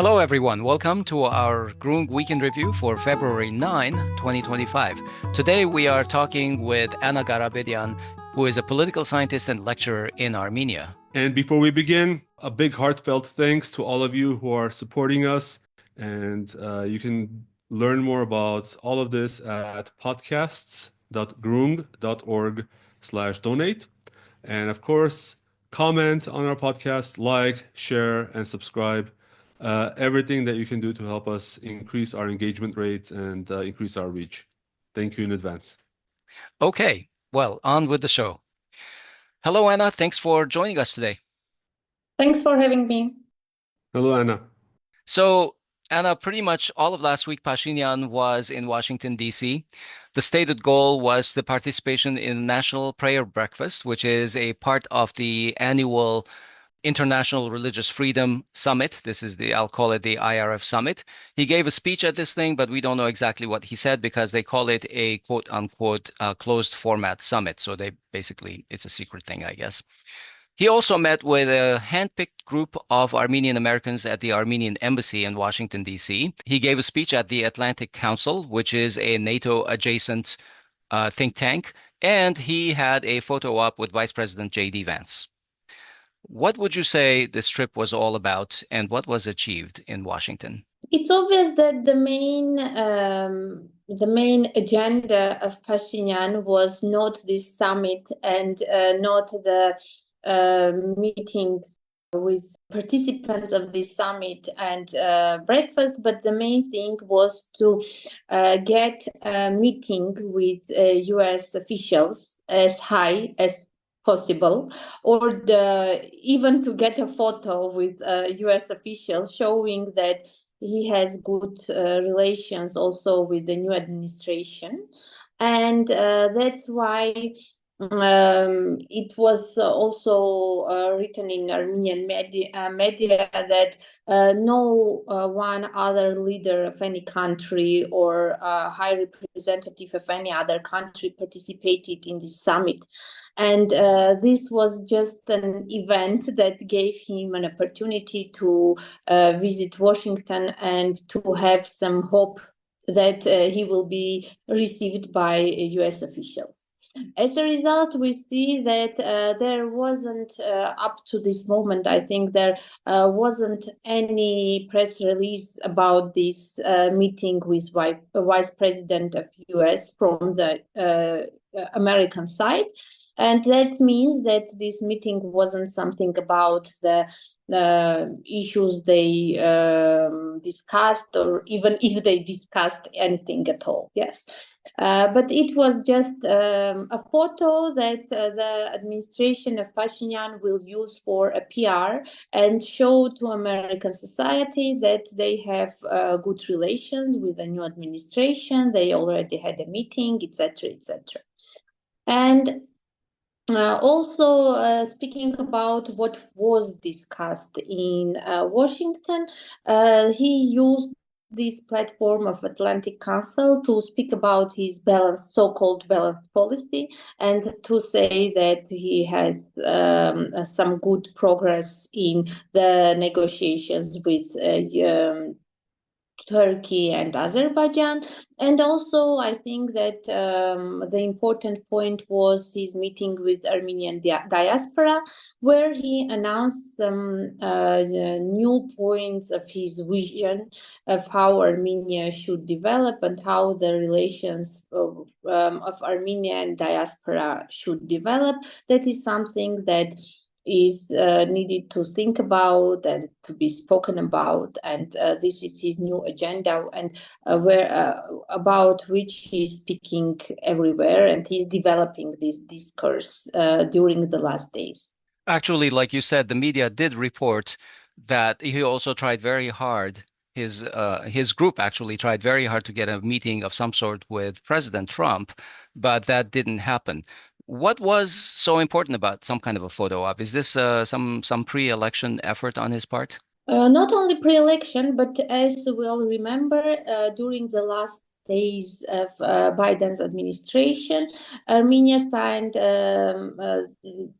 Hello, everyone. Welcome to our Groong Weekend Review for February 9, 2025. Today, we are talking with Anna Karapetyan, who is a political scientist and lecturer in Armenia. And before we begin, a big heartfelt thanks to all of you who are supporting us. And you can learn more about all of this at podcasts.groong.org/donate. And of course, comment on our podcast, like, share, and subscribe. Everything that you can do to help us increase our engagement rates and increase our reach. Thank you in advance. Okay, well, on with the show. Hello, Anna. Thanks for joining us today. Thanks for having me. Hello, Anna. So, Anna, pretty much all of last week, Pashinyan was in Washington, D.C. The stated goal was the participation in National Prayer Breakfast, which is a part of the annual International Religious Freedom Summit. This is I'll call it the IRF Summit. He gave a speech at this thing, but we don't know exactly what he said because they call it a quote unquote closed format summit. So it's a secret thing, I guess. He also met with a handpicked group of Armenian Americans at the Armenian Embassy in Washington, D.C. He gave a speech at the Atlantic Council, which is a NATO adjacent think tank, and he had a photo op with Vice President J.D. Vance. What would you say this trip was all about, and what was achieved in Washington? It's obvious that the main agenda of Pashinyan was not this summit and not the meeting with participants of this summit and breakfast, but the main thing was to get a meeting with U.S. officials as high as possible, or even to get a photo with a U.S. official showing that he has good relations also with the new administration. And that's why it was also written in Armenian media that no one other leader of any country or high representative of any other country participated in this summit. And this was just an event that gave him an opportunity to visit Washington and to have some hope that he will be received by U.S. officials. As a result, we see that there wasn't, up to this moment, I think there wasn't any press release about this meeting with Vice President of U.S. from the American side. And that means that this meeting wasn't something about the issues they discussed, or even if they discussed anything at all. Yes. But it was just a photo that the administration of Pashinyan will use for a PR and show to American society that they have good relations with the new administration. They already had a meeting, etc., etc. And also, speaking about what was discussed in Washington, he used this platform of Atlantic Council to speak about his so-called balanced policy, and to say that he has some good progress in the negotiations with Turkey and Azerbaijan. And also, I think that the important point was his meeting with Armenian diaspora, where he announced some new points of his vision of how Armenia should develop and how the relations of Armenian diaspora should develop. That is something that is needed to think about and to be spoken about, and this is his new agenda, and about which he's speaking everywhere, and he's developing this discourse during the last days. Actually, like you said, the media did report that he also tried very hard. His group actually tried very hard to get a meeting of some sort with President Trump, but that didn't happen. What was so important about some kind of a photo op? Is this some pre-election effort on his part? Not only pre-election, but as we all remember, during the last days of Biden's administration, Armenia signed a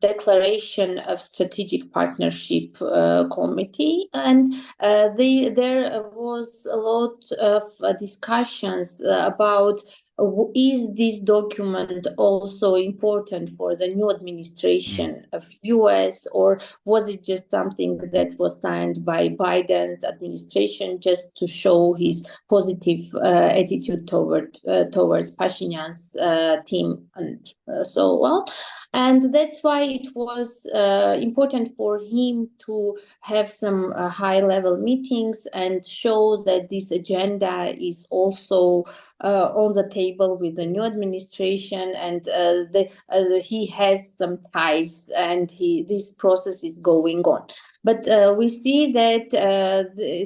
declaration of strategic partnership committee, and there was a lot of discussions about is this document also important for the new administration of US, or was it just something that was signed by Biden's administration just to show his positive attitude towards Pashinyan's team and so on? And that's why it was important for him to have some high-level meetings and show that this agenda is also on the table with the new administration, and he has some ties, and this process is going on. But we see that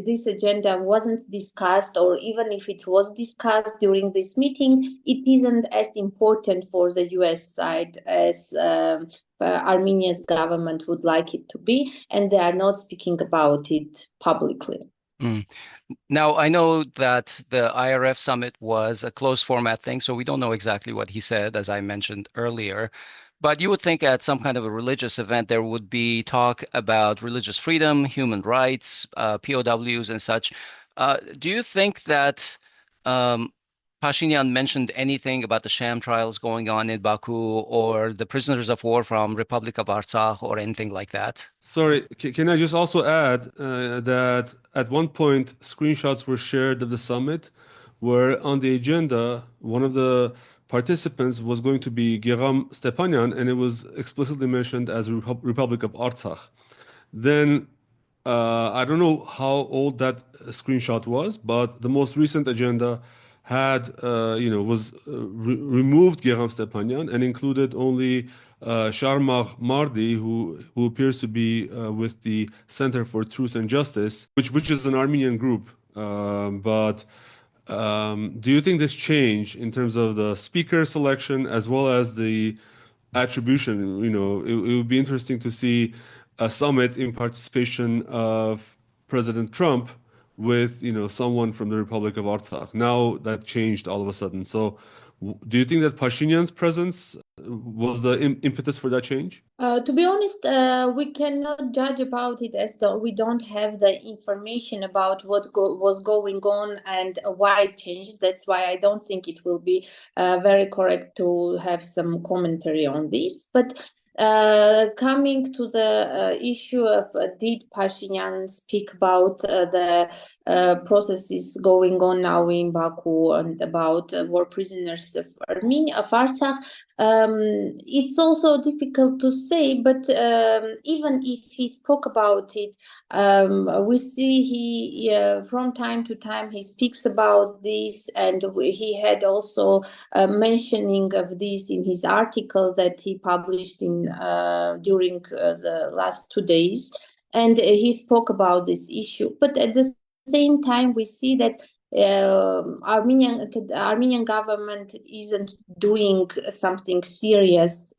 this agenda wasn't discussed, or even if it was discussed during this meeting, it isn't as important for the US side as Armenia's government would like it to be, and they are not speaking about it publicly. Now, I know that the IRF summit was a closed format thing, so we don't know exactly what he said, as I mentioned earlier. But you would think at some kind of a religious event, there would be talk about religious freedom, human rights, POWs and such. Do you think that Pashinyan mentioned anything about the sham trials going on in Baku or the prisoners of war from Republic of Artsakh or anything like that? Sorry, can I just also add that at one point screenshots were shared of the summit where on the agenda one of the participants was going to be Geram Stepanyan, and it was explicitly mentioned as Republic of Artsakh. Then I don't know how old that screenshot was, but the most recent agenda had, removed Geram Stepanyan and included only Sharmagh Mardi, who appears to be with the Center for Truth and Justice, which is an Armenian group. But do you think this change in terms of the speaker selection as well as the attribution, it would be interesting to see a summit in participation of President Trump with, someone from the Republic of Artsakh. Now that changed all of a sudden. So do you think that Pashinyan's presence was the impetus for that change? To be honest, we cannot judge about it as though we don't have the information about what was going on and why it changed. That's why I don't think it will be very correct to have some commentary on this. But coming to the issue of did Pashinyan speak about the processes going on now in Baku and about war prisoners of Armenia, of Artsakh, it's also difficult to say, but even if he spoke about it, we see he from time to time he speaks about this, and he had also mentioning of this in his article that he published in during the last 2 days, and he spoke about this issue. But at the same time, we see that Armenian government isn't doing something serious,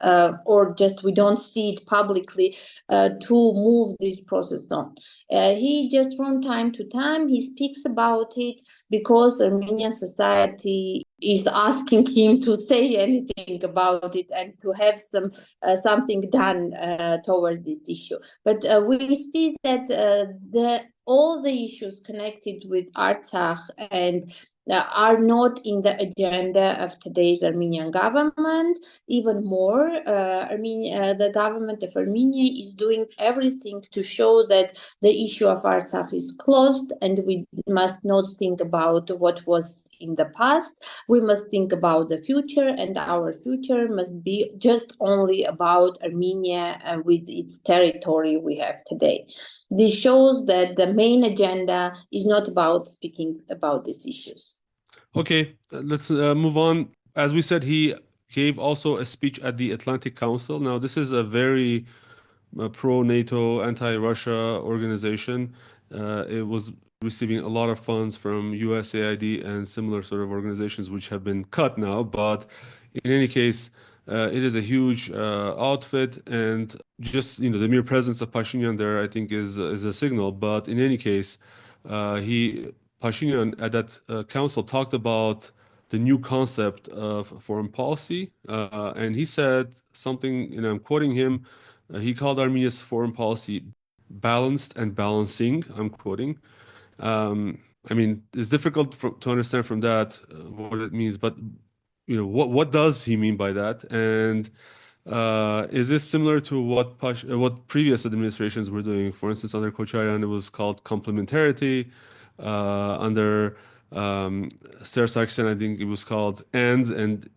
or just we don't see it publicly to move this process on. He just from time to time he speaks about it because Armenian society is asking him to say anything about it and to have something done towards this issue. But we see that all the issues connected with Artsakh and are not in the agenda of today's Armenian government. Even more, the government of Armenia is doing everything to show that the issue of Artsakh is closed, and we must not think about what was in the past. We must think about the future, and our future must be just only about Armenia with its territory we have today. This shows that the main agenda is not about speaking about these issues. Okay, let's move on. As we said, he gave also a speech at the Atlantic Council. Now, this is a very pro-NATO, anti-Russia organization. It was receiving a lot of funds from USAID and similar sort of organizations which have been cut now. But in any case, it is a huge outfit, and just the mere presence of Pashinyan there, I think, is a signal. But in any case, Pashinyan at that council talked about the new concept of foreign policy. And he said something, and I'm quoting him, he called Armenia's foreign policy balanced and balancing, I'm quoting. I mean, it's difficult to understand from that what it means, but what does he mean by that? And is this similar to what previous administrations were doing? For instance, under Kocharyan, it was called complementarity. Under Sargsyan, I think it was called and.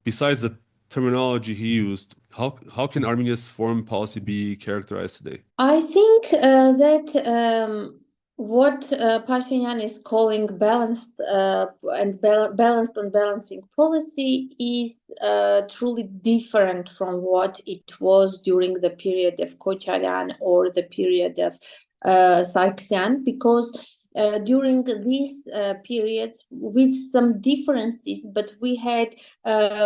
Besides the terminology he used, how can Armenia's foreign policy be characterized today? I think that what Pashinyan is calling balanced balanced and balancing policy is truly different from what it was during the period of Kocharyan or the period of Sargsyan, because during these periods, with some differences, but we had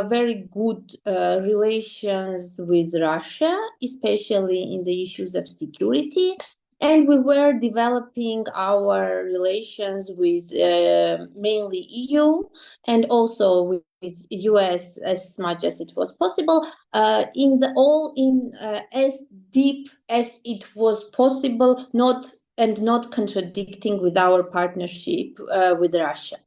very good relations with Russia, especially in the issues of security. And we were developing our relations with mainly EU and also with US as much as it was possible, as deep as it was possible, not contradicting with our partnership with Russia.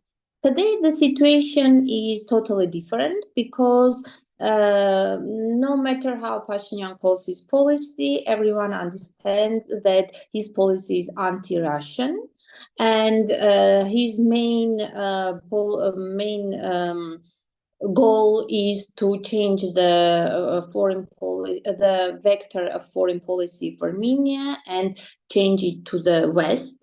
Today, the situation is totally different because no matter how Pashinyan calls his policy, everyone understands that his policy is anti-Russian, and his main goal is to change the the vector of foreign policy for Armenia and change it to the West.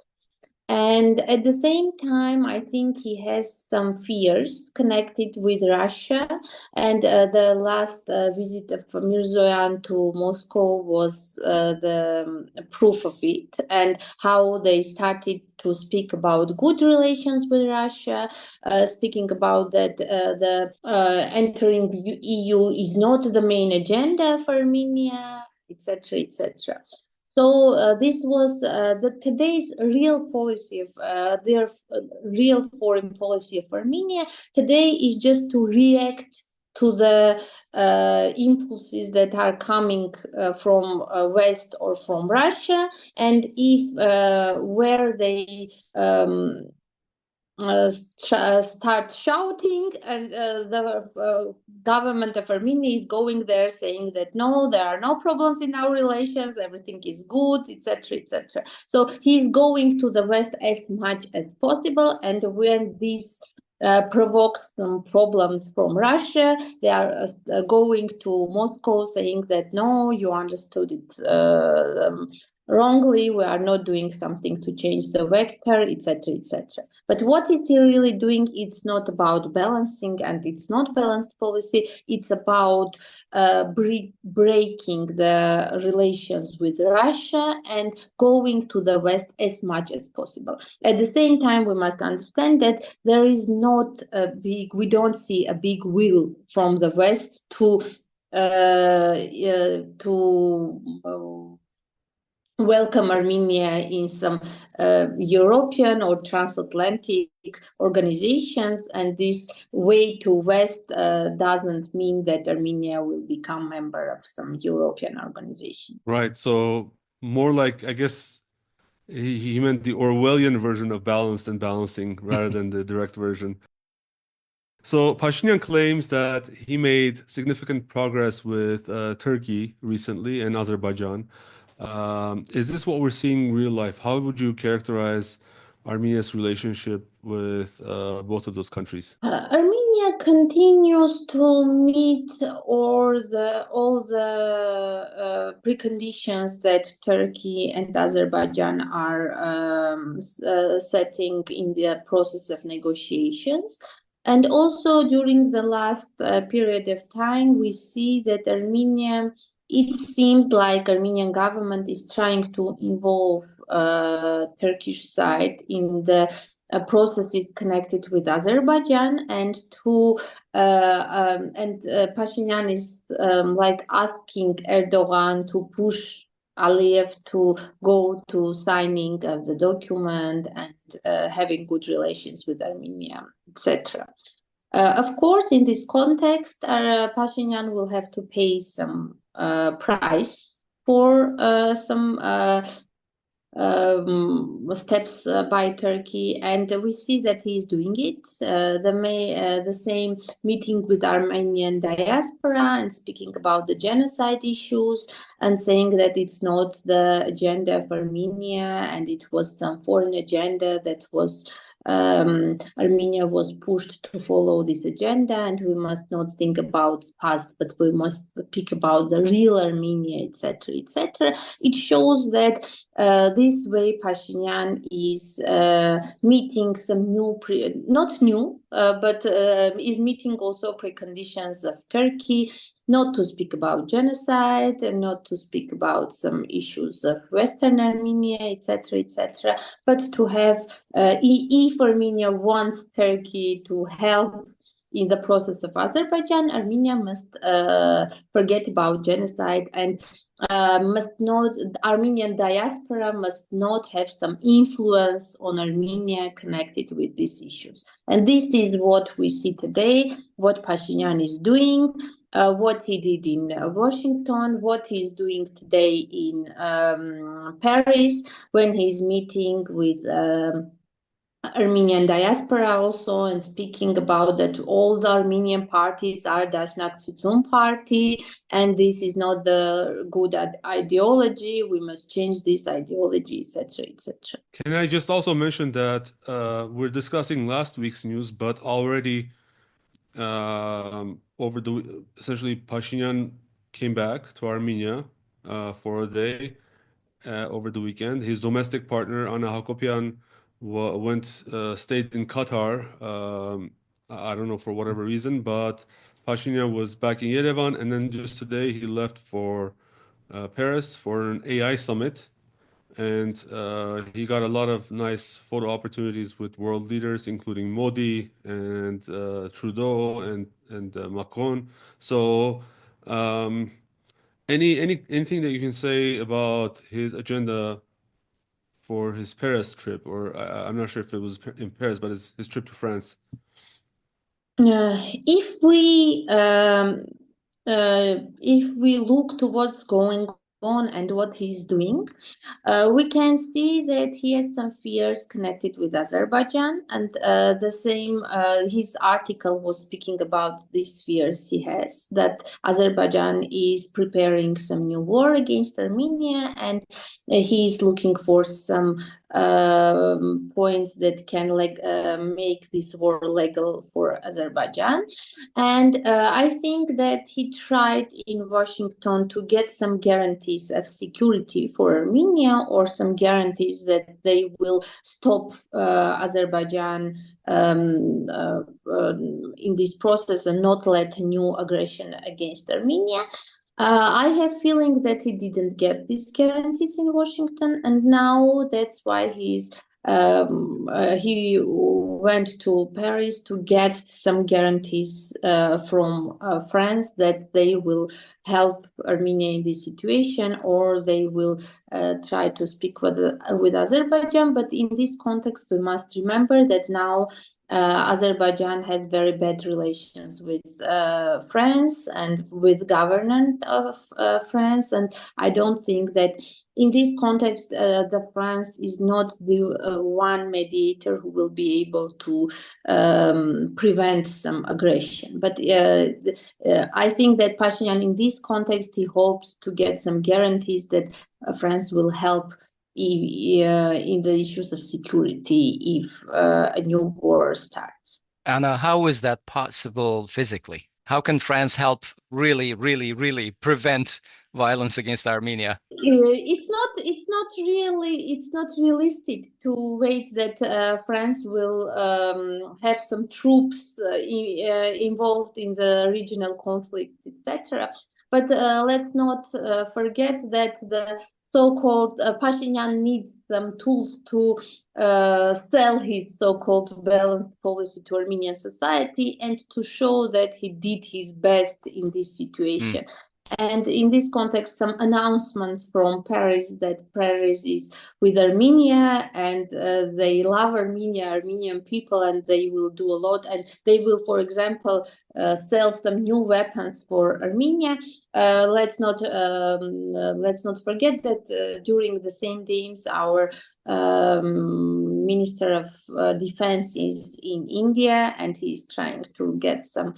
And at the same time, I think he has some fears connected with Russia. And the last visit of Mirzoyan to Moscow was the proof of it, and how they started to speak about good relations with Russia, speaking about that the entering the EU is not the main agenda for Armenia, etc., etc. So this was today's real policy of their real foreign policy of Armenia. Today is just to react to the impulses that are coming from West or from Russia, and if where they start shouting, and the government of Armenia is going there saying that no, there are no problems in our relations, everything is good, etc., etc. So he's going to the West as much as possible, and when this provokes some problems from Russia, they are going to Moscow saying that no, you understood it wrongly, we are not doing something to change the vector, etc., etc. But what is he really doing? It's not about balancing, and it's not balanced policy. It's about breaking the relations with Russia and going to the West as much as possible. At the same time, we must understand that there is not we don't see a big will from the West to welcome Armenia in some European or transatlantic organizations, and this way to West doesn't mean that Armenia will become member of some European organization. Right. So more like, I guess he meant the Orwellian version of balanced and balancing rather than the direct version. So Pashinyan claims that he made significant progress with Turkey recently and Azerbaijan. Is this what we're seeing in real life? How would you characterize Armenia's relationship with both of those countries? Armenia continues to meet all the preconditions that Turkey and Azerbaijan are setting in the process of negotiations. And also during the last period of time, we see that it seems like Armenian government is trying to involve Turkish side in the processes connected with Azerbaijan, and Pashinyan is like asking Erdogan to push Aliyev to go to signing of the document and having good relations with Armenia, etc. Of course, in this context, Pashinyan will have to pay some price for some steps by Turkey, and we see that he is doing it. The same meeting with Armenian diaspora and speaking about the genocide issues and saying that it's not the agenda of Armenia and it was some foreign agenda that was Armenia was pushed to follow this agenda, and we must not think about past, but we must speak about the real Armenia, etc., etc. It shows that this way Pashinyan is meeting some new, not new, but is meeting also preconditions of Turkey, not to speak about genocide and not to speak about some issues of Western Armenia, etc., etc., but to have, if Armenia wants Turkey to help in the process of Azerbaijan, Armenia must forget about genocide and must not, Armenian diaspora must not have some influence on Armenia connected with these issues. And this is what we see today, what Pashinyan is doing, what he did in Washington, what he's doing today in Paris when he's meeting with Armenian diaspora also and speaking about that all the Armenian parties are Dashnak Tutum party and this is not the good ideology, we must change this ideology, etc., etc. Can I just also mention that we're discussing last week's news, but already essentially Pashinyan came back to Armenia for a day over the weekend. His domestic partner Ana Hakopian stayed in Qatar. I don't know for whatever reason, but Pashinyan was back in Yerevan, and then just today he left for Paris for an AI summit, and he got a lot of nice photo opportunities with world leaders, including Modi and Trudeau and Macron. So, anything that you can say about his agenda for his Paris trip, or I'm not sure if it was in Paris, but his trip to France? If we look to what's going on and what he's doing, we can see that he has some fears connected with Azerbaijan, and the same, his article was speaking about these fears he has, that Azerbaijan is preparing some new war against Armenia, and he's looking for some points that can make this war legal for Azerbaijan. And I think that he tried in Washington to get some guarantees of security for Armenia or some guarantees that they will stop Azerbaijan in this process and not let new aggression against Armenia. I have feeling that he didn't get these guarantees in Washington, and now that's why he went to Paris to get some guarantees from France that they will help Armenia in this situation, or they will try to speak with Azerbaijan. But in this context, we must remember that now Azerbaijan has very bad relations with France and with government of France, and I don't think that in this context the France is not the one mediator who will be able to prevent some aggression. But I think that Pashinyan in this context he hopes to get some guarantees that France will help in the issues of security if a new war starts. Anna, how is that possible physically? How can France help really prevent violence against Armenia? It's not realistic to wait that France will have some troops involved in the regional conflict, etc. But let's not forget that the so-called Pashinyan needs some tools to sell his so-called balanced policy to Armenian society and to show that he did his best in this situation. And in this context, some announcements from Paris that Paris is with Armenia and they love Armenian people, and they will do a lot. And they will, for example, sell some new weapons for Armenia. Let's not forget that during the same days, our Minister of Defense is in India, and he's trying to get some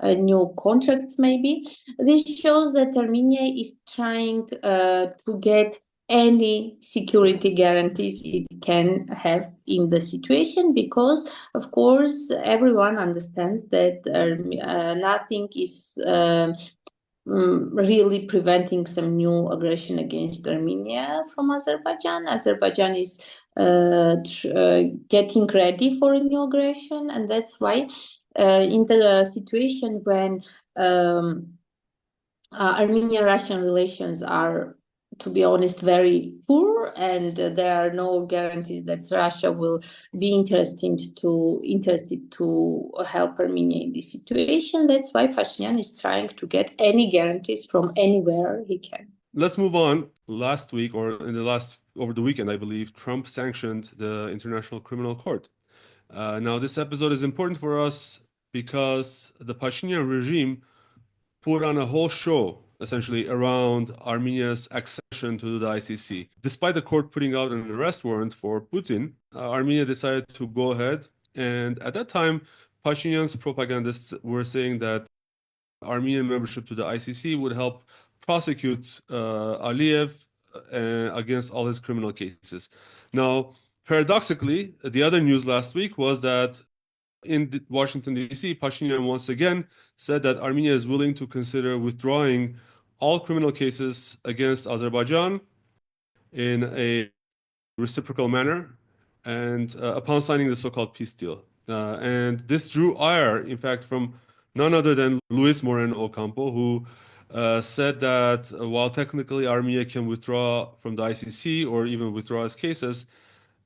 new contracts maybe. This shows that Armenia is trying to get any security guarantees it can have in the situation, because of course everyone understands that nothing is really preventing some new aggression against Armenia from Azerbaijan. Azerbaijan is getting ready for a new aggression, and that's why in the situation when Armenian-Russian relations are, to be honest, very poor, and there are no guarantees that Russia will be interested to help Armenia in this situation. That's why Pashinyan is trying to get any guarantees from anywhere he can. Let's move on. Last week, or over the weekend, I believe, Trump sanctioned the International Criminal Court. Now, this episode is important for us because the Pashinyan regime put on a whole show, essentially, around Armenia's accession to the ICC. Despite the court putting out an arrest warrant for Putin, Armenia decided to go ahead. And at that time, Pashinyan's propagandists were saying that Armenian membership to the ICC would help prosecute Aliyev against all his criminal cases. Now, paradoxically, the other news last week was that in Washington, D.C., Pashinyan once again said that Armenia is willing to consider withdrawing all criminal cases against Azerbaijan in a reciprocal manner, and upon signing the so-called peace deal. And this drew ire, in fact, from none other than Luis Moreno Ocampo, who said that while technically Armenia can withdraw from the ICC or even withdraw its cases,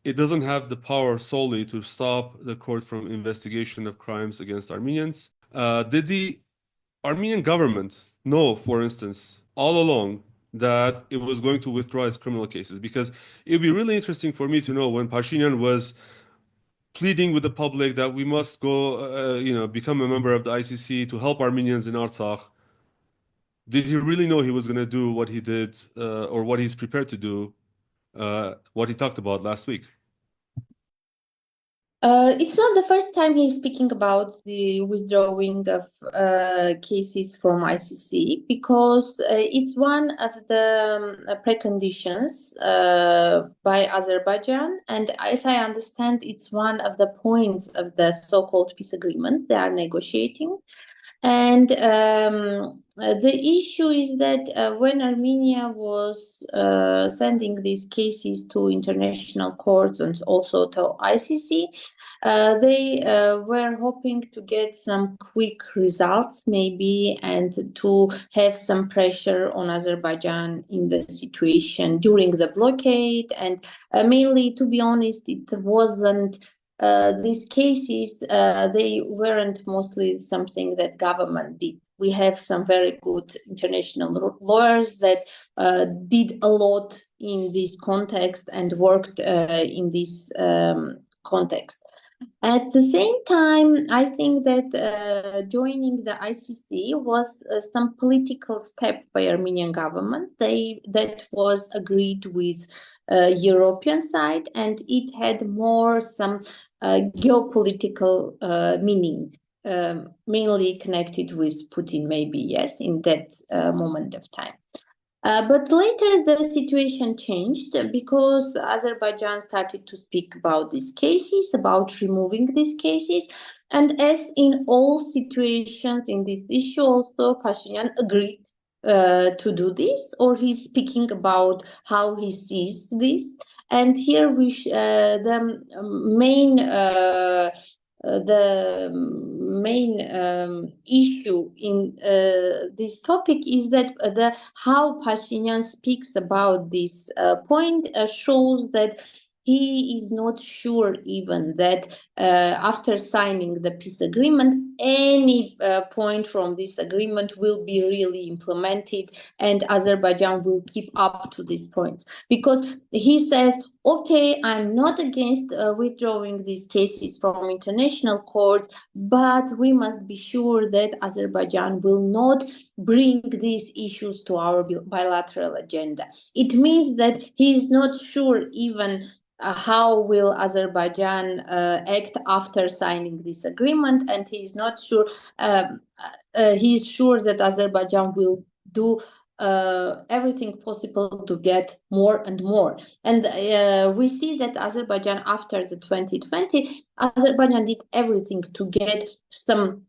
it doesn't have the power solely to stop the court from investigation of crimes against Armenians. Did the Armenian government know, for instance, all along that it was going to withdraw its criminal cases? Because it would be really interesting for me to know, when Pashinyan was pleading with the public that we must go, become a member of the ICC to help Armenians in Artsakh, did he really know he was going to do what he did, or what he's prepared to do, what he talked about last week? It's not the first time he's speaking about the withdrawing of cases from ICC, because it's one of the preconditions by Azerbaijan, and as I understand, it's one of the points of the so-called peace agreement they are negotiating. And the issue is that when Armenia was sending these cases to international courts and also to ICC, they were hoping to get some quick results maybe, and to have some pressure on Azerbaijan in the situation during the blockade. And mainly, to be honest, it wasn't these cases, they weren't mostly something that government did. We have some very good international lawyers that did a lot in this context and worked in this context. At the same time, I think that joining the ICC was some political step by Armenian government. That was agreed with European side, and it had more some geopolitical meaning, mainly connected with Putin, maybe, yes, in that moment of time. But later the situation changed, because Azerbaijan started to speak about these cases, about removing these cases. And as in all situations in this issue, also Pashinyan agreed to do this, or he's speaking about how he sees this. And here the main issue in this topic is that how Pashinyan speaks about this point shows that he is not sure even that after signing the peace agreement, any point from this agreement will be really implemented and Azerbaijan will keep up to these points. Because he says, okay, I'm not against withdrawing these cases from international courts, but we must be sure that Azerbaijan will not bring these issues to our bilateral agenda. It means that he is not sure even how will Azerbaijan act after signing this agreement, and he is not sure. He is sure that Azerbaijan will do everything possible to get more and more. And we see that Azerbaijan, after the 2020, Azerbaijan did everything to get some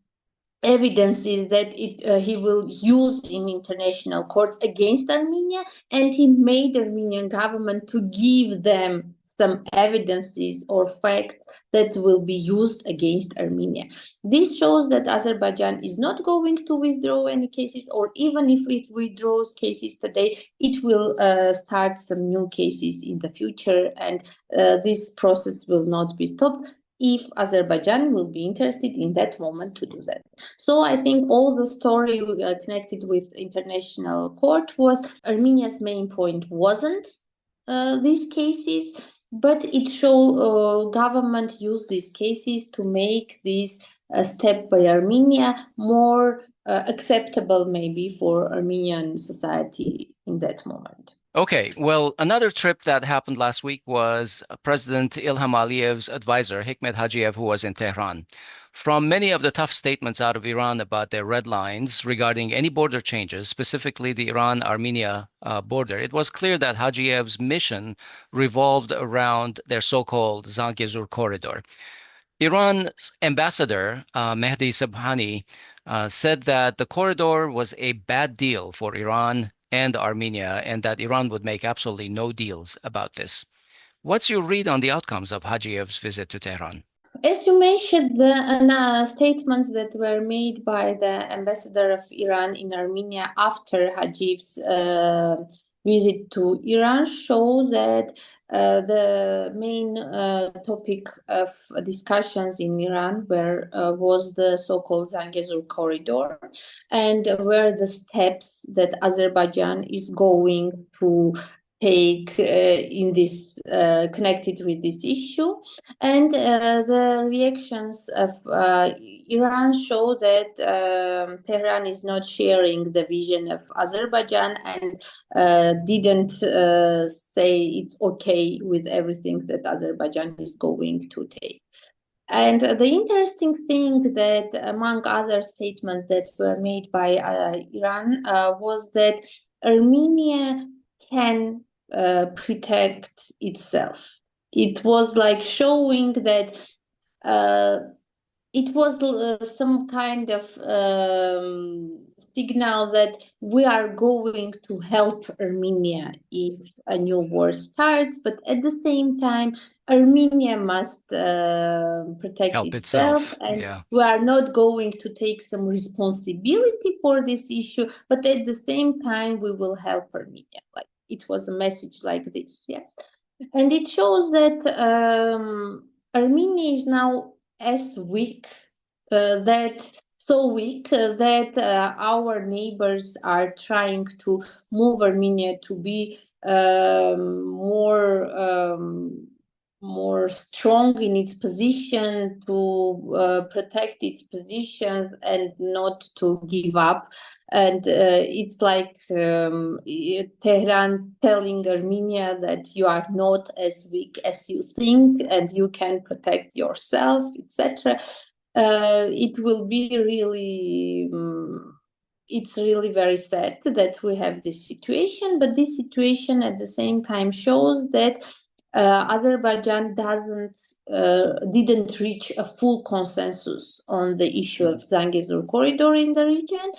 evidences that he will use in international courts against Armenia, and he made the Armenian government to give them some evidences or facts that will be used against Armenia. This shows that Azerbaijan is not going to withdraw any cases, or even if it withdraws cases today, it will start some new cases in the future, and this process will not be stopped if Azerbaijan will be interested in that moment to do that. So I think all the story connected with international court was Armenia's main point wasn't these cases, but it showed government used these cases to make this step by Armenia more acceptable maybe for Armenian society in that moment. Okay, well, another trip that happened last week was President Ilham Aliyev's advisor, Hikmet Hajiev, who was in Tehran. From many of the tough statements out of Iran about their red lines regarding any border changes, specifically the Iran-Armenia border, it was clear that Hajiev's mission revolved around their so-called Zangezur Corridor. Iran's ambassador, Mehdi Sabhani, said that the corridor was a bad deal for Iran and Armenia, and that Iran would make absolutely no deals about this. What's your read on the outcomes of Hajiev's visit to Tehran? As you mentioned, the statements that were made by the ambassador of Iran in Armenia after Hajiev's visit to Iran show that the main topic of discussions in Iran was the so-called Zangezur Corridor, and were the steps that Azerbaijan is going to take in this connected with this issue. And the reactions of Iran show that Tehran is not sharing the vision of Azerbaijan and didn't say it's okay with everything that Azerbaijan is going to take. And the interesting thing that, among other statements that were made by Iran, was that Armenia can protect itself. It was like showing that it was some kind of signal that we are going to help Armenia if a new war starts, but at the same time, Armenia must protect itself, and we are not going to take some responsibility for this issue, but at the same time, we will help Armenia. Like it was a message like this, yes. And it shows that Armenia is now as weak, that our neighbors are trying to move Armenia to be more strong in its position, to protect its positions and not to give up. And it's like Tehran telling Armenia that you are not as weak as you think and you can protect yourself, etc. It will be really, it's really very sad that we have this situation, but this situation at the same time shows that Azerbaijan didn't reach a full consensus on the issue of Zangezur Corridor in the region,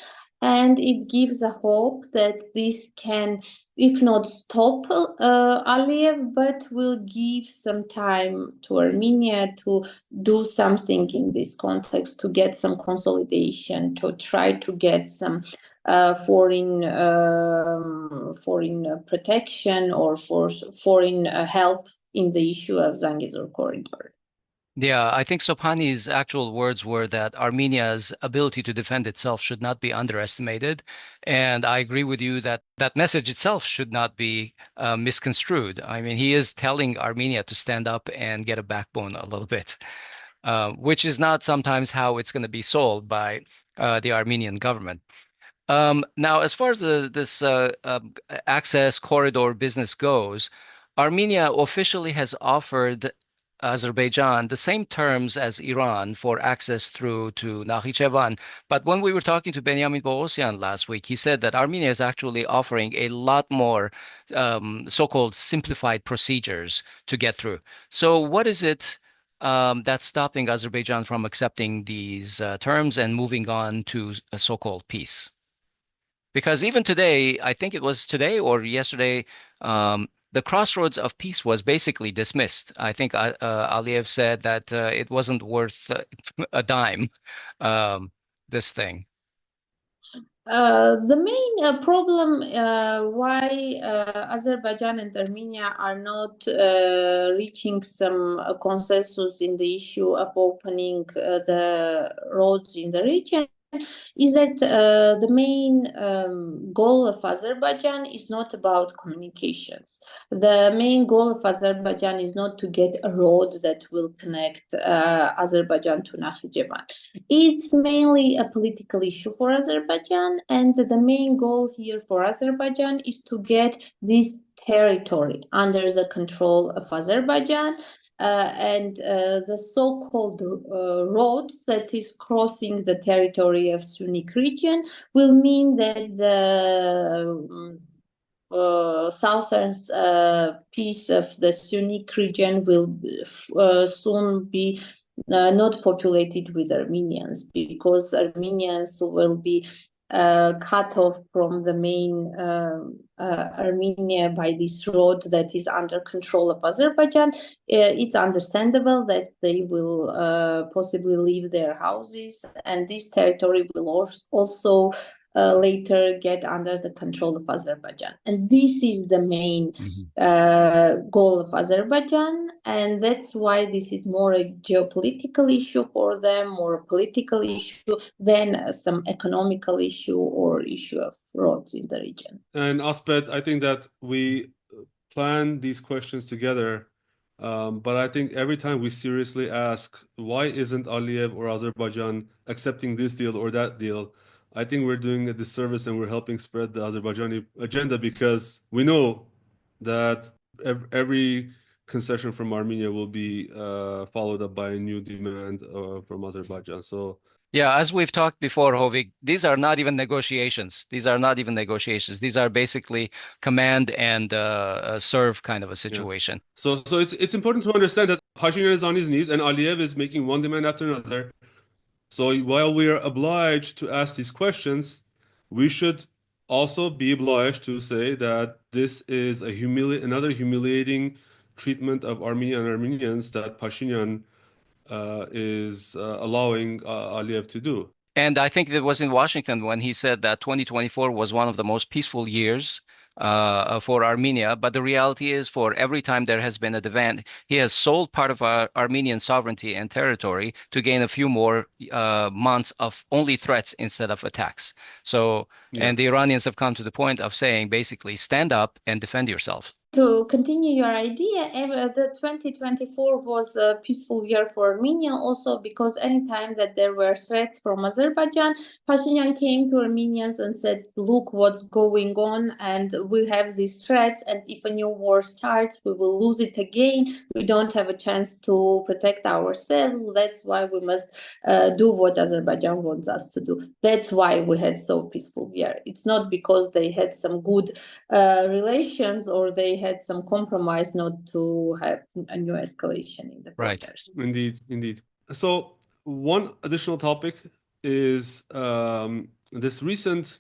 and it gives a hope that this can, if not stop Aliyev, but will give some time to Armenia to do something in this context, to get some consolidation, to try to get some foreign protection or for foreign help in the issue of Zangezur Corridor. Yeah, I think Sobhani's actual words were that Armenia's ability to defend itself should not be underestimated. And I agree with you that that message itself should not be misconstrued. I mean, he is telling Armenia to stand up and get a backbone a little bit, which is not sometimes how it's going to be sold by the Armenian government. Now, as far as this access corridor business goes, Armenia officially has offered Azerbaijan the same terms as Iran for access through to Nakhichevan. But when we were talking to Benjamin Boghosian last week, he said that Armenia is actually offering a lot more so-called simplified procedures to get through. So what is it that's stopping Azerbaijan from accepting these terms and moving on to a so-called peace? Because even today, I think it was today or yesterday, the crossroads of peace was basically dismissed. I think Aliyev said that it wasn't worth a dime, this thing. The main problem why Azerbaijan and Armenia are not reaching some consensus in the issue of opening the roads in the region is that the main goal of Azerbaijan is not about communications. The main goal of Azerbaijan is not to get a road that will connect Azerbaijan to Nakhichevan. It's mainly a political issue for Azerbaijan, and the main goal here for Azerbaijan is to get this territory under the control of Azerbaijan. And the so-called road that is crossing the territory of Sunnik region will mean that the southern piece of the Sunnik region will soon be not populated with Armenians, because Armenians will be cut off from the main Armenia by this road that is under control of Azerbaijan. It's understandable that they will possibly leave their houses, and this territory will also later get under the control of Azerbaijan. And this is the main goal of Azerbaijan, and that's why this is more a geopolitical issue for them, more a political issue than some economical issue or issue of roads in the region. And Asbed, I think that we plan these questions together, but I think every time we seriously ask, why isn't Aliyev or Azerbaijan accepting this deal or that deal? I think we're doing a disservice and we're helping spread the Azerbaijani agenda, because we know that every concession from Armenia will be followed up by a new demand from Azerbaijan. So yeah, as we've talked before, Hovik, these are not even negotiations. These are not even negotiations. These are basically command and serve kind of a situation. Yeah. So it's important to understand that Pashinyan is on his knees and Aliyev is making one demand after another. So while we are obliged to ask these questions, we should also be obliged to say that this is another humiliating treatment of Armenia and Armenians that Pashinyan is allowing Aliyev to do. And I think it was in Washington when he said that 2024 was one of the most peaceful years for Armenia. But the reality is, for every time there has been a demand, he has sold part of Armenian sovereignty and territory to gain a few more months of only threats instead of attacks. So, and the Iranians have come to the point of saying, basically, stand up and defend yourself. To continue your idea, the 2024 was a peaceful year for Armenia also because anytime that there were threats from Azerbaijan, Pashinyan came to Armenians and said, look what's going on, and we have these threats, and if a new war starts, we will lose it again. We don't have a chance to protect ourselves. That's why we must do what Azerbaijan wants us to do. That's why we had so peaceful year. It's not because they had some good relations or they had some compromise not to have a new escalation in the protest. Right. Indeed. So one additional topic is this recent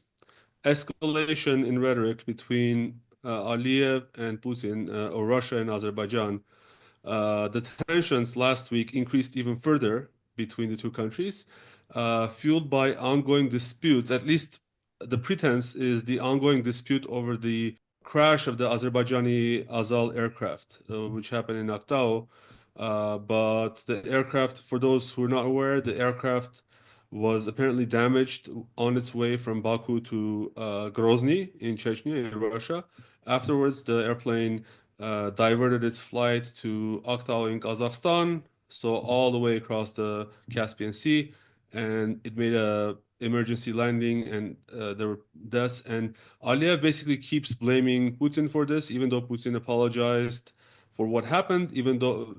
escalation in rhetoric between Aliyev and Putin, or Russia and Azerbaijan. The tensions last week increased even further between the two countries, fueled by ongoing disputes, at least the pretense is the ongoing dispute over the crash of the Azerbaijani Azal aircraft, which happened in Aktau. But the aircraft, for those who are not aware, the aircraft was apparently damaged on its way from Baku to Grozny in Chechnya, in Russia. Afterwards, the airplane diverted its flight to Aktau in Kazakhstan, so all the way across the Caspian Sea, and it made a emergency landing, and there were deaths. And Aliyev basically keeps blaming Putin for this, even though Putin apologized for what happened, even though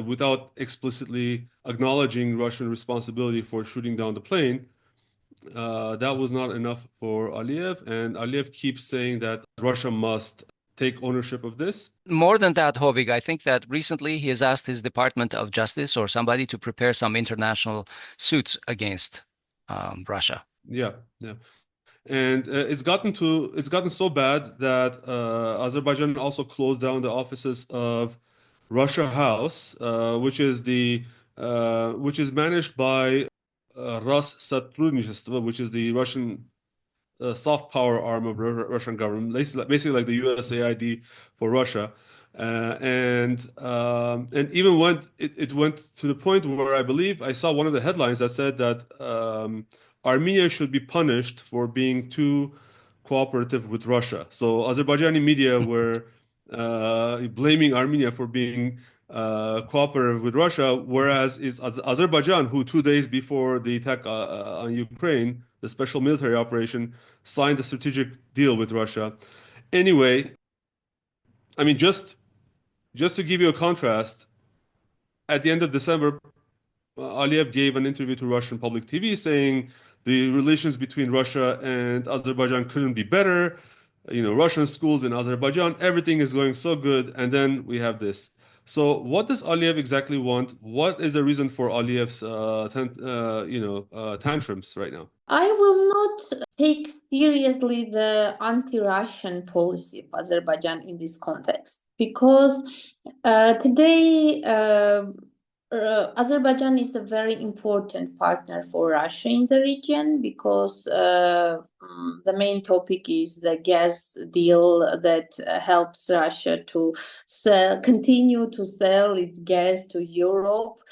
without explicitly acknowledging Russian responsibility for shooting down the plane. That was not enough for Aliyev, and Aliyev keeps saying that Russia must take ownership of this. More than that, Hovik, I think that recently he has asked his Department of Justice or somebody to prepare some international suits against Russia. Yeah. And it's gotten so bad that Azerbaijan also closed down the offices of Russia House, which is managed by Rossотрудничество, which is the Russian soft power arm of Russian government, basically like the USAID for Russia. And even it went to the point where I believe I saw one of the headlines that said that Armenia should be punished for being too cooperative with Russia. So Azerbaijani media were blaming Armenia for being cooperative with Russia, whereas it's Azerbaijan who 2 days before the attack on Ukraine, the special military operation, signed a strategic deal with Russia. Anyway, I mean, just to give you a contrast, at the end of December, Aliyev gave an interview to Russian public TV saying the relations between Russia and Azerbaijan couldn't be better. Russian schools in Azerbaijan, everything is going so good. And then we have this. So what does Aliyev exactly want? What is the reason for Aliyev's tantrums right now? I will not take seriously the anti-Russian policy of Azerbaijan in this context, because today Azerbaijan is a very important partner for Russia in the region, because the main topic is the gas deal that helps Russia to continue to sell its gas to Europe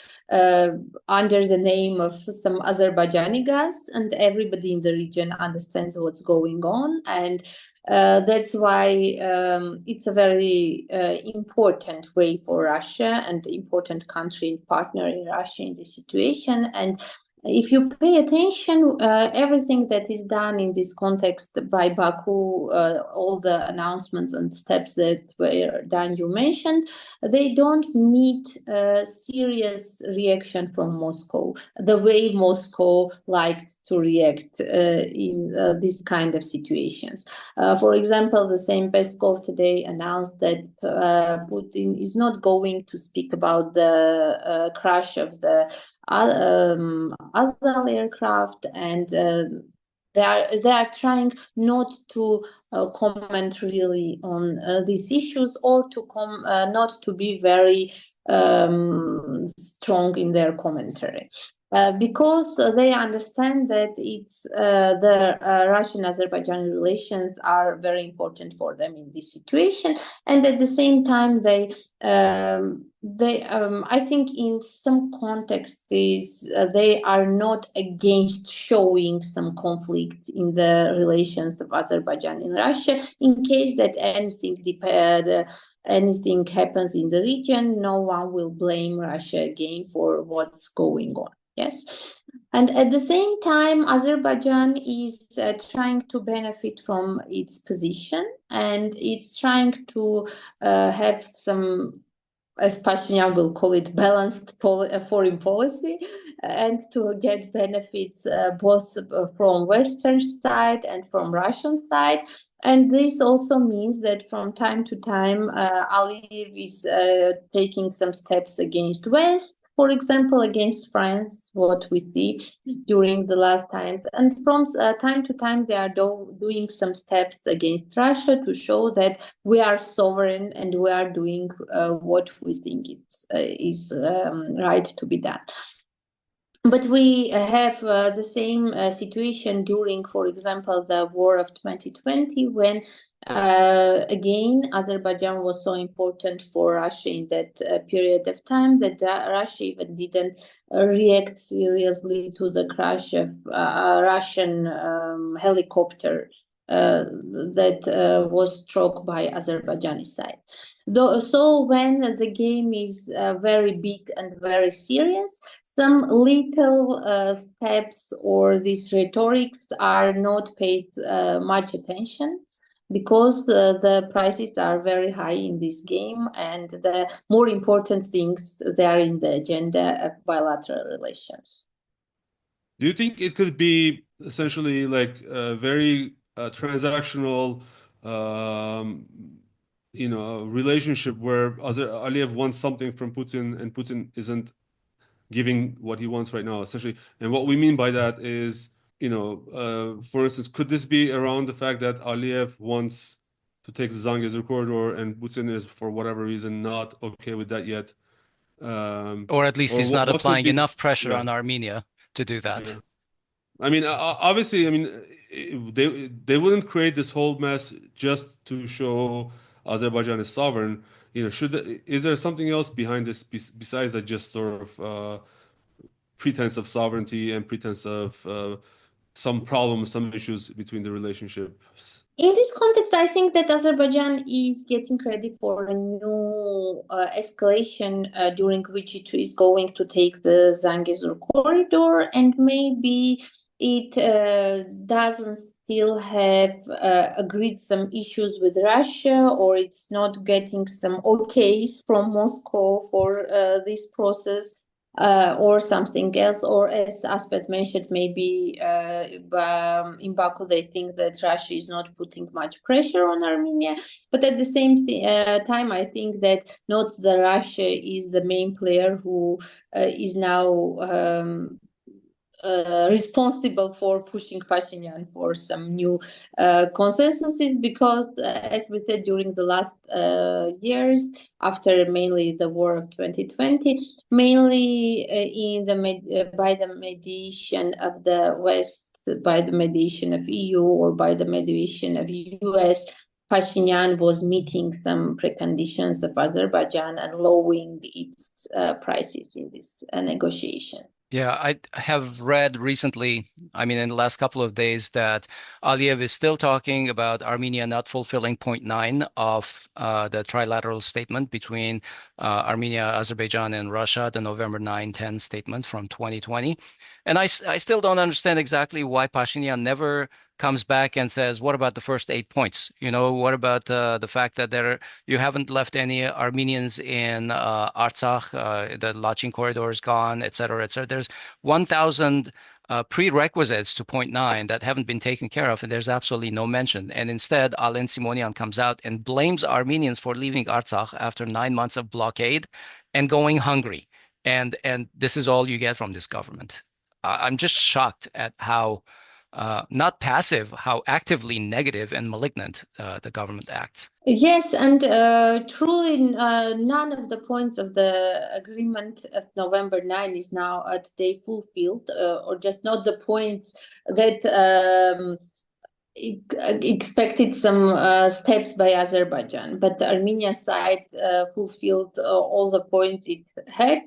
under the name of some Azerbaijani gas, and everybody in the region understands what's going on, and that's why it's a very important way for Russia and important country and partner in Russia in this situation. And if you pay attention, everything that is done in this context by Baku, all the announcements and steps that were done, you mentioned, they don't meet a serious reaction from Moscow, the way Moscow liked to react in this kind of situations. For example, the same Peskov today announced that Putin is not going to speak about the crash of the Azal aircraft, and they are trying not to comment really on these issues, or to not to be very strong in their commentary. Because they understand that it's the Russian-Azerbaijani relations are very important for them in this situation, and at the same time they I think in some contexts they are not against showing some conflict in the relations of Azerbaijan and Russia, in case that anything happens in the region. No one will blame Russia again for what's going on. Yes. And at the same time, Azerbaijan is trying to benefit from its position, and it's trying to have some, as Pashinyan will call it, balanced foreign policy, and to get benefits both from Western side and from Russian side. And this also means that from time to time, Aliyev is taking some steps against West, for example, against France, what we see during the last times. And from time to time, they are doing some steps against Russia to show that we are sovereign and we are doing what we think is right to be done. But we have the same situation during, for example, the war of 2020, when again Azerbaijan was so important for Russia in that period of time that Russia even didn't react seriously to the crash of Russian helicopter that was struck by Azerbaijani side. So when the game is very big and very serious, some little steps or these rhetorics are not paid much attention, because the prices are very high in this game, and the more important things, they are in the agenda of bilateral relations. Do you think it could be essentially like a very transactional, relationship where Aliyev wants something from Putin and Putin isn't giving what he wants right now, essentially? And what we mean by that is, for instance, could this be around the fact that Aliyev wants to take the Zangezur Corridor and Putin is, for whatever reason, not okay with that yet? Or at least Or he's not what could applying be? enough pressure Yeah. on Armenia to do that. Yeah. I mean, obviously, I mean, they wouldn't create this whole mess just to show Azerbaijan is sovereign. Is there something else behind this besides that just sort of pretense of sovereignty and pretense of some problems, some issues between the relationships? In this context, I think that Azerbaijan is getting ready for a new escalation during which it is going to take the Zangezur corridor, and maybe it doesn't still have agreed some issues with Russia, or it's not getting some okays from Moscow for this process. Or something else, or as Asbed mentioned, maybe in Baku they think that Russia is not putting much pressure on Armenia. But at the same time, I think that not the Russia is the main player who is now responsible for pushing Pashinyan for some new consensuses, because, as we said, during the last years, after mainly the war of 2020, mainly by the mediation of the West, by the mediation of EU, or by the mediation of US, Pashinyan was meeting some preconditions of Azerbaijan and lowering its prices in this negotiation. Yeah, I have read recently, I mean, in the last couple of days, that Aliyev is still talking about Armenia not fulfilling point 9 of the trilateral statement between Armenia, Azerbaijan, and Russia, the November 9-10 statement from 2020. And I still don't understand exactly why Pashinyan never comes back and says, what about the first 8 points? What about the fact that you haven't left any Armenians in Artsakh, the Lachin corridor is gone, et cetera, et cetera. There's 1,000 prerequisites to point 9 that haven't been taken care of, and there's absolutely no mention. And instead, Alen Simonian comes out and blames Armenians for leaving Artsakh after 9 months of blockade and going hungry. And this is all you get from this government. I'm just shocked at how not passive, how actively negative and malignant the government acts. Yes, and truly none of the points of the agreement of November 9 is now today fulfilled, or just not the points that expected some steps by Azerbaijan, but the Armenian side fulfilled all the points it had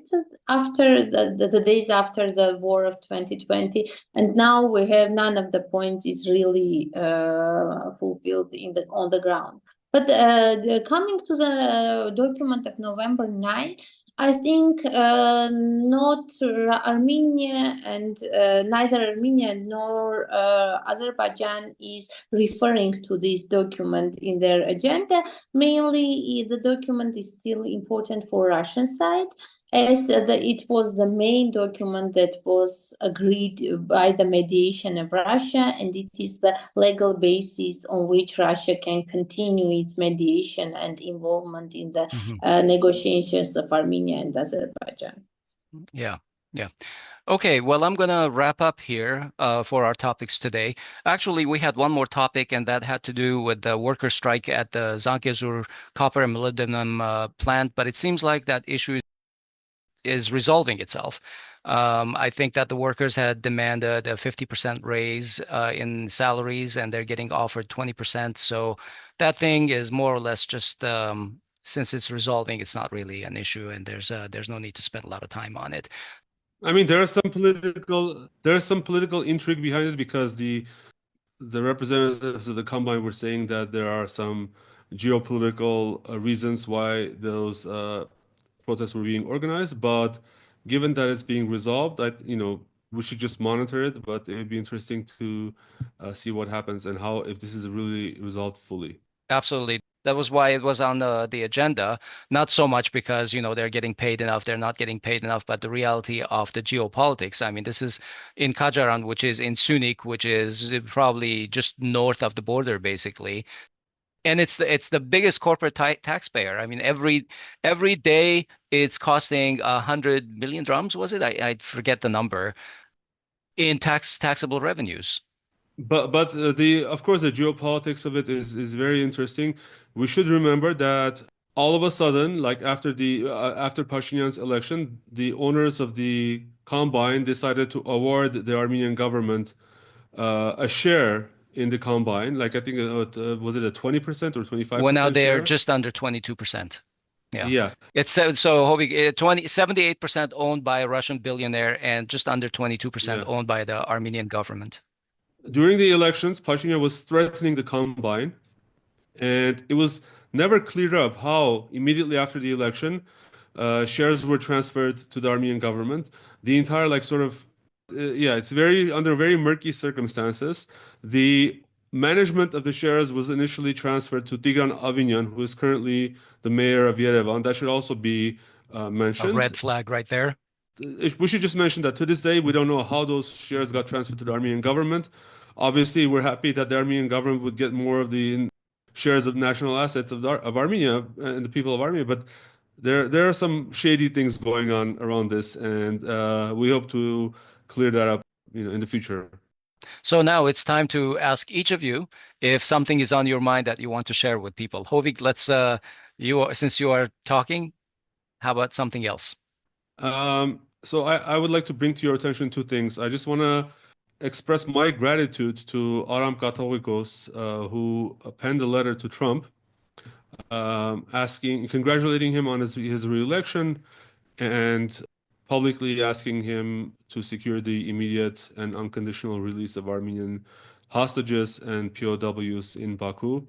after the days after the war of 2020, and now we have none of the points is really fulfilled on the ground. But coming to the document of November 9, I think not Armenia and neither Armenia nor Azerbaijan is referring to this document in their agenda. Mainly, the document is still important for Russian side, as it was the main document that was agreed by the mediation of Russia, and it is the legal basis on which Russia can continue its mediation and involvement in the negotiations of Armenia and Azerbaijan. Yeah, yeah. Okay, well, I'm going to wrap up here for our topics today. Actually, we had one more topic, and that had to do with the worker strike at the Zangezur copper and molybdenum plant, but it seems like that issue is resolving itself. I think that the workers had demanded a 50% raise in salaries, and they're getting offered 20%. So that thing is more or less just since it's resolving, it's not really an issue, and there's no need to spend a lot of time on it. I mean, there is some political intrigue behind it because the representatives of the combine were saying that there are some geopolitical reasons why those protests were being organized. But given that it's being resolved, we should just monitor it. But it would be interesting to see what happens and how if this is really resolved fully. Absolutely. That was why it was on the agenda, not so much because, they're getting paid enough, they're not getting paid enough, but the reality of the geopolitics. I mean, this is in Kajaran, which is in Sunik, which is probably just north of the border, basically. And it's the biggest corporate taxpayer. I mean, every day it's costing 100 million drams, was it? I forget the number in taxable revenues. But the of course the geopolitics of it is very interesting. We should remember that all of a sudden, like after Pashinyan's election, the owners of the combine decided to award the Armenian government a share in the combine. Like I think was it a 20% or Well, now 25% they're share? just under 22%. Yeah. Yeah, It's so Hovik, 78% owned by a Russian billionaire and just under 22% yeah. owned by the Armenian government. During the elections, Pashinyan was threatening the combine, and it was never cleared up how immediately after the election shares were transferred to the Armenian government. The entire like sort of yeah, it's very under very murky circumstances. The management of the shares was initially transferred to Tigran Avinyan, who is currently the mayor of Yerevan. That should also be A mentioned. red flag right there. We should just mention that to this day, we don't know how those shares got transferred to the Armenian government. Obviously, we're happy that the Armenian government would get more of the shares of national assets of Armenia and the people of Armenia, but there are some shady things going on around this, and we hope to clear that up, in the future. So now it's time to ask each of you if something is on your mind that you want to share with people. Hovik, since you are talking, how about something else? So I would like to bring to your attention two things. I just want to express my gratitude to Aram Katolikos, who penned a letter to Trump, congratulating him on his re-election and publicly asking him to secure the immediate and unconditional release of Armenian hostages and POWs in Baku.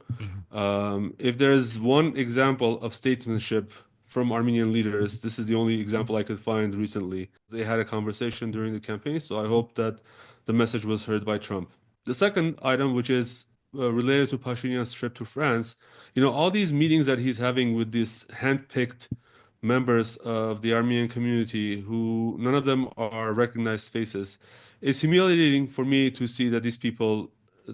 Mhm. If there's one example of statesmanship from Armenian leaders, this is the only example I could find recently. They had a conversation during the campaign, so I hope that the message was heard by Trump. The second item, which is related to Pashinyan's trip to France, all these meetings that he's having with these handpicked members of the Armenian community, who none of them are recognized faces, it's humiliating for me to see that these people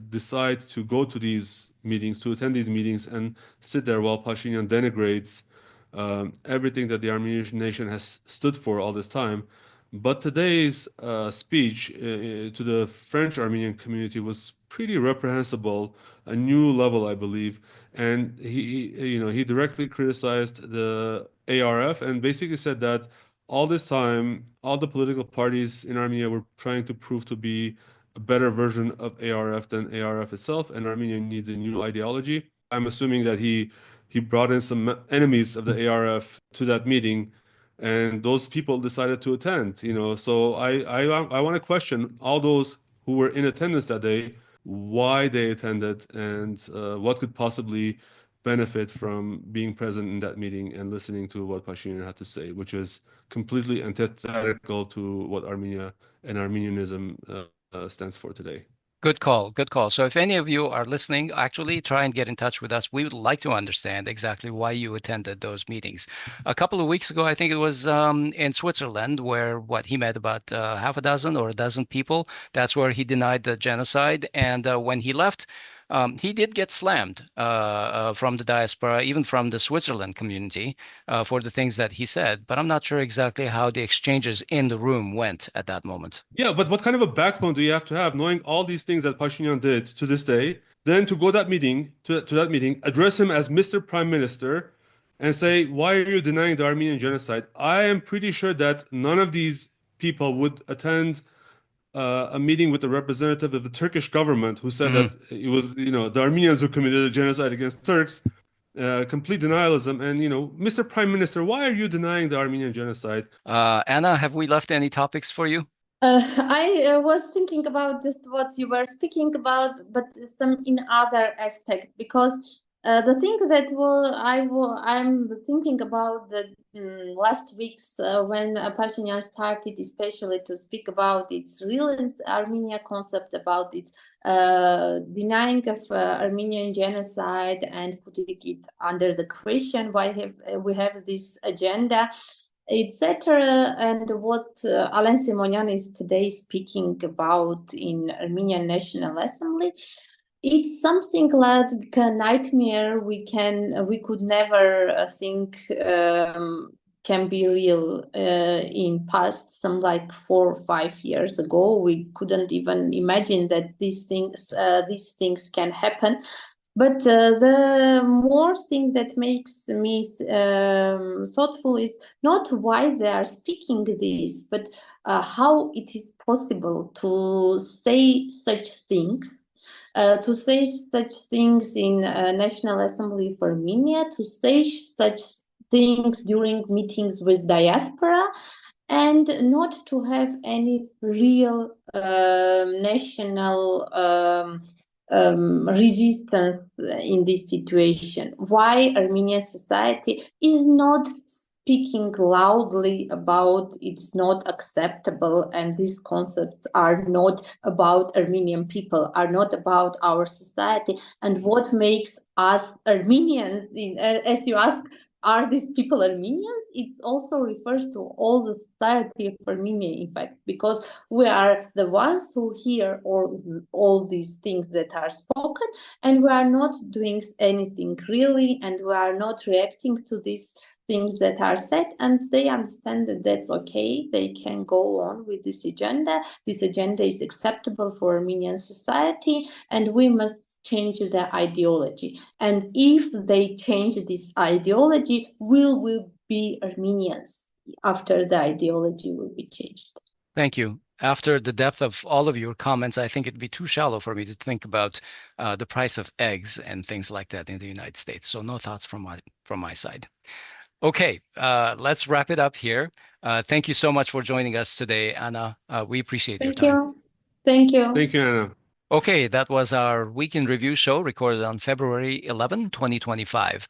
decide to go to these meetings, to attend these meetings, and sit there while Pashinyan denigrates everything that the Armenian nation has stood for all this time. But today's speech to the French Armenian community was pretty reprehensible, a new level, I believe. And he directly criticized the ARF and basically said that all this time, all the political parties in Armenia were trying to prove to be a better version of ARF than ARF itself, and Armenia needs a new ideology. I'm assuming that he brought in some enemies of the ARF to that meeting, and those people decided to attend. So I want to question all those who were in attendance that day, why they attended, and what could possibly benefit from being present in that meeting and listening to what Pashinyan had to say, which is completely antithetical to what Armenia and Armenianism stands for today. Good call. Good call. So if any of you are listening, actually try and get in touch with us. We would like to understand exactly why you attended those meetings. A couple of weeks ago, I think it was in Switzerland, where he met about half a dozen or a dozen people. That's where he denied the genocide. And when he left, he did get slammed from the diaspora, even from the Switzerland community, for the things that he said. But I'm not sure exactly how the exchanges in the room went at that moment. Yeah, but what kind of a backbone do you have to have, knowing all these things that Pashinyan did to this day, then to go to that meeting, address him as Mr. Prime Minister, and say, "Why are you denying the Armenian genocide?" I am pretty sure that none of these people would attend a meeting with the representative of the Turkish government who said that it was, the Armenians who committed a genocide against Turks, complete denialism. And, Mr. Prime Minister, why are you denying the Armenian genocide? Anna, have we left any topics for you? I was thinking about just what you were speaking about, but some in other aspect, because the thing that I'm thinking about the last weeks when Pashinyan started, especially to speak about its real Armenia concept, about its denying of Armenian genocide and putting it under the question why we have this agenda, etc. And what Alain Simonian is today speaking about in Armenian National Assembly, it's something like a nightmare we could never think can be real in past, some like 4 or 5 years ago. We couldn't even imagine that these things can happen. But the more thing that makes me thoughtful is not why they are speaking this, but how it is possible to say such things. To say such things in National Assembly for Armenia, to say such things during meetings with diaspora, and not to have any real national resistance in this situation. Why Armenian society is not speaking loudly about it's not acceptable, and these concepts are not about Armenian people, are not about our society, and what makes us Armenians, as you ask, are these people Armenians? It also refers to all the society of Armenia, in fact, because we are the ones who hear all these things that are spoken, and we are not doing anything really, and we are not reacting to these things that are said, and they understand that that's okay. They can go on with this agenda. This agenda is acceptable for Armenian society, and we must change the ideology. And if they change this ideology, will we be Armenians after the ideology will be changed? Thank you. After the depth of all of your comments, I think it'd be too shallow for me to think about the price of eggs and things like that in the United States. So no thoughts from my side. Okay, let's wrap it up here. Thank you so much for joining us today, Anna. We appreciate your time. Thank you. Thank you, Anna. Okay, that was our Week in Review show recorded on February 11, 2025.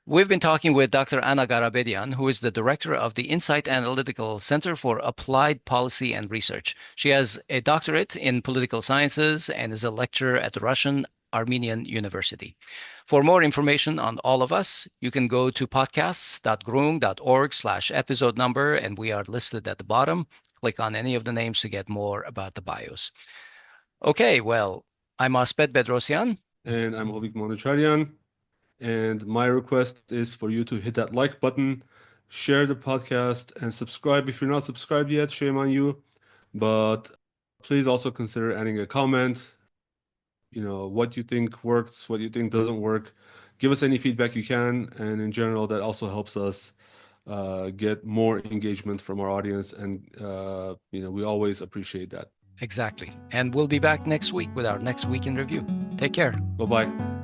We've been talking with Dr. Anna Karapetyan, who is the director of the Insight Analytical Center for Applied Policy and Research. She has a doctorate in political sciences and is a lecturer at the Russian-Armenian University. For more information on all of us, you can go to podcasts.groong.org/episode number, and we are listed at the bottom. Click on any of the names to get more about the bios. Okay, well, I'm Asbed Bedrossian. And I'm Hovik Manucharyan. And my request is for you to hit that like button, share the podcast, and subscribe. If you're not subscribed yet, shame on you. But please also consider adding a comment. What you think works, what you think doesn't work. Give us any feedback you can. And in general, that also helps us get more engagement from our audience. And, we always appreciate that. Exactly. And we'll be back next week with our next Week in Review. Take care. Bye-bye.